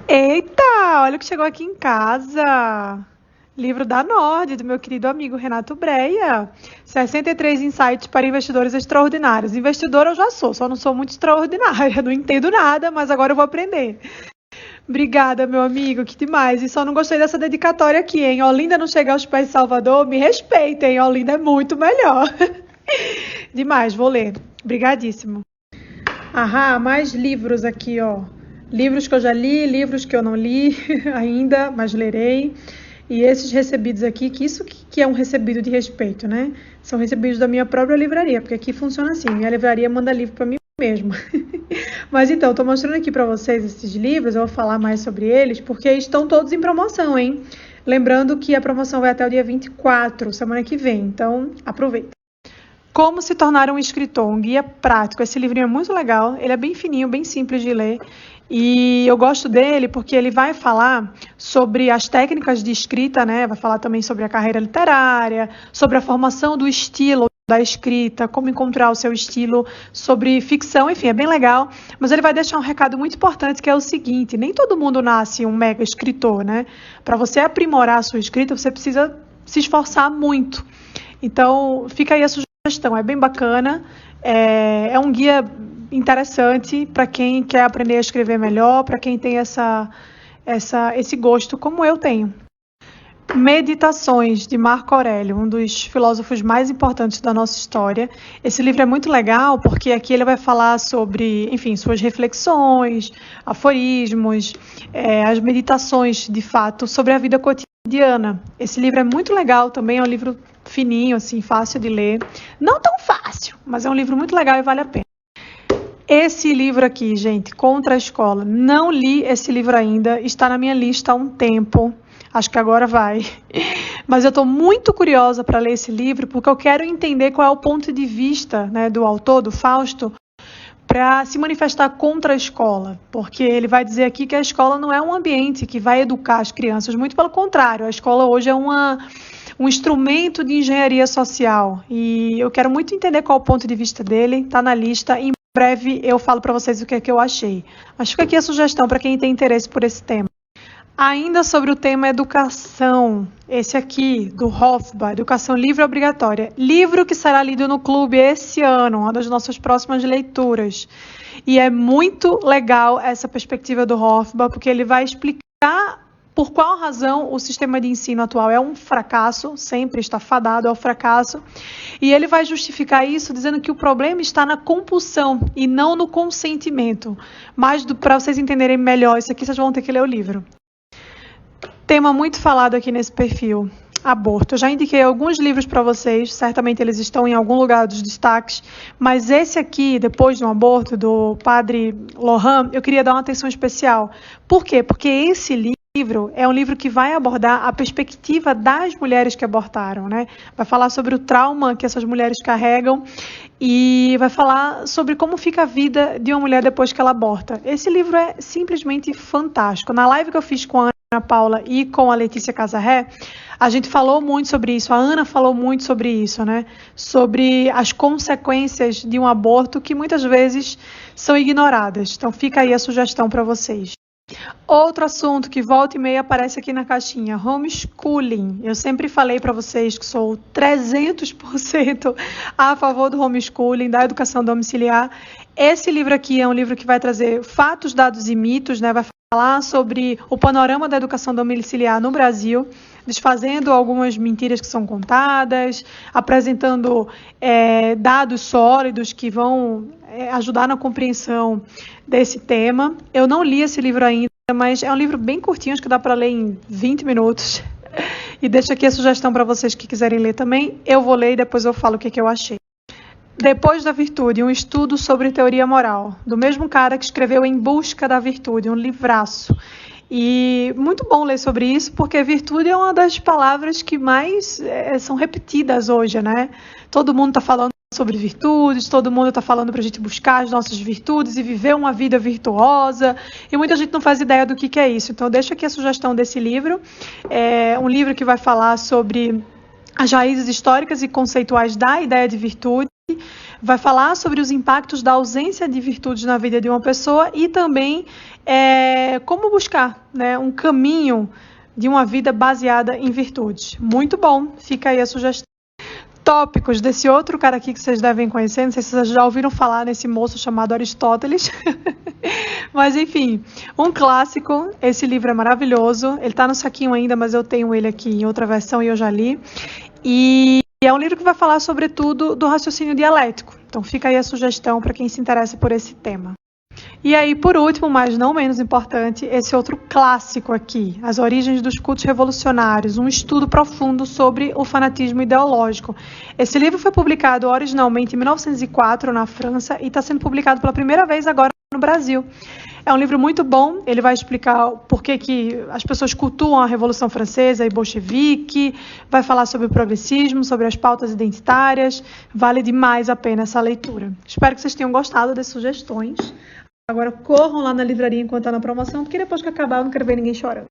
Eita, olha o que chegou aqui em casa. Livro da Nord, do meu querido amigo Renato Breia. 63 insights para investidores extraordinários. Investidora eu já sou, só não sou muito extraordinária. Não entendo nada, mas agora eu vou aprender. Obrigada, meu amigo, que demais. E só não gostei dessa dedicatória aqui, hein? Olinda não chega aos pés de Salvador, me respeitem. Olinda é muito melhor. Demais, vou ler. Obrigadíssimo. Aham, mais livros aqui, ó. Livros que eu já li, livros que eu não li ainda, mas lerei. E esses recebidos aqui, que isso que é um recebido de respeito, né? São recebidos da minha própria livraria, porque aqui funciona assim, minha livraria manda livro para mim mesmo. Mas então, estou mostrando aqui para vocês esses livros, eu vou falar mais sobre eles, porque estão todos em promoção, hein? Lembrando que a promoção vai até o dia 24, semana que vem, então aproveita. Como se tornar um escritor, um guia prático. Esse livrinho é muito legal, ele é bem fininho, bem simples de ler. E eu gosto dele porque ele vai falar sobre as técnicas de escrita, né? Vai falar também sobre a carreira literária, sobre a formação do estilo da escrita, como encontrar o seu estilo, sobre ficção, enfim, é bem legal. Mas ele vai deixar um recado muito importante que é o seguinte: nem todo mundo nasce um mega escritor, né? Para você aprimorar a sua escrita, você precisa se esforçar muito. Então, fica aí a sugestão, é bem bacana, é um guia interessante para quem quer aprender a escrever melhor, para quem tem esse gosto, como eu tenho. Meditações, de Marco Aurélio, um dos filósofos mais importantes da nossa história. Esse livro é muito legal porque aqui ele vai falar sobre, enfim, suas reflexões, aforismos, as meditações, de fato, sobre a vida cotidiana. Esse livro é muito legal também, é um livro fininho, assim, fácil de ler. Não tão fácil, mas é um livro muito legal e vale a pena. Esse livro aqui, gente, Contra a Escola, não li esse livro ainda, está na minha lista há um tempo, acho que agora vai. Mas eu estou muito curiosa para ler esse livro, porque eu quero entender qual é o ponto de vista, né, do autor, do Fausto, para se manifestar contra a escola, porque ele vai dizer aqui que a escola não é um ambiente que vai educar as crianças, muito pelo contrário, a escola hoje é um instrumento de engenharia social, e eu quero muito entender qual é o ponto de vista dele, está na lista. Em breve eu falo para vocês o que é que eu achei. Mas fica aqui a sugestão para quem tem interesse por esse tema. Ainda sobre o tema educação, esse aqui, do Hofbauer, Educação Livre e Obrigatória. Livro que será lido no clube esse ano, uma das nossas próximas leituras. E é muito legal essa perspectiva do Hofbauer, porque ele vai explicar por qual razão o sistema de ensino atual é um fracasso, sempre está fadado ao fracasso. E ele vai justificar isso dizendo que o problema está na compulsão e não no consentimento. Mas para vocês entenderem melhor isso aqui, vocês vão ter que ler o livro. Tema muito falado aqui nesse perfil, aborto. Eu já indiquei alguns livros para vocês, certamente eles estão em algum lugar dos destaques, mas esse aqui, Depois de um Aborto, do padre Lohan, eu queria dar uma atenção especial. Por quê? Porque esse livro é um livro que vai abordar a perspectiva das mulheres que abortaram, né? Vai falar sobre o trauma que essas mulheres carregam e vai falar sobre como fica a vida de uma mulher depois que ela aborta. Esse livro é simplesmente fantástico. Na live que eu fiz com a Ana Paula e com a Letícia Casarré, a gente falou muito sobre isso, a Ana falou muito sobre isso, né? Sobre as consequências de um aborto que muitas vezes são ignoradas. Então fica aí a sugestão para vocês. Outro assunto que volta e meia aparece aqui na caixinha, homeschooling. Eu sempre falei para vocês que sou 300% a favor do homeschooling, da educação domiciliar. Esse livro aqui é um livro que vai trazer fatos, dados e mitos, né? Vai falar sobre o panorama da educação domiciliar no Brasil, desfazendo algumas mentiras que são contadas, apresentando dados sólidos que vão ajudar na compreensão desse tema. Eu não li esse livro ainda, mas é um livro bem curtinho, acho que dá para ler em 20 minutos. E deixo aqui a sugestão para vocês que quiserem ler também. Eu vou ler e depois eu falo o que eu achei. Depois da Virtude, um estudo sobre teoria moral, do mesmo cara que escreveu Em Busca da Virtude, um livraço. E muito bom ler sobre isso, porque virtude é uma das palavras que mais são repetidas hoje, né? Todo mundo está falando sobre virtudes, todo mundo está falando para a gente buscar as nossas virtudes e viver uma vida virtuosa, e muita gente não faz ideia do que é isso. Então, deixo aqui a sugestão desse livro. É um livro que vai falar sobre as raízes históricas e conceituais da ideia de virtude, vai falar sobre os impactos da ausência de virtudes na vida de uma pessoa e também como buscar, né, um caminho de uma vida baseada em virtudes. Muito bom, fica aí a sugestão. Tópicos desse outro cara aqui que vocês devem conhecer, não sei se vocês já ouviram falar nesse moço chamado Aristóteles, mas enfim, um clássico. Esse livro é maravilhoso, ele está no saquinho ainda, mas eu tenho ele aqui em outra versão e eu já li, e é um livro que vai falar sobretudo do raciocínio dialético, então fica aí a sugestão para quem se interessa por esse tema. E aí, por último, mas não menos importante, esse outro clássico aqui, As Origens dos Cultos Revolucionários, um estudo profundo sobre o fanatismo ideológico. Esse livro foi publicado originalmente em 1904 na França e está sendo publicado pela primeira vez agora no Brasil. É um livro muito bom, ele vai explicar por que as pessoas cultuam a Revolução Francesa e bolchevique, vai falar sobre o progressismo, sobre as pautas identitárias, vale demais a pena essa leitura. Espero que vocês tenham gostado das sugestões. Agora corram lá na livraria enquanto está na promoção, porque depois que acabar eu não quero ver ninguém chorando.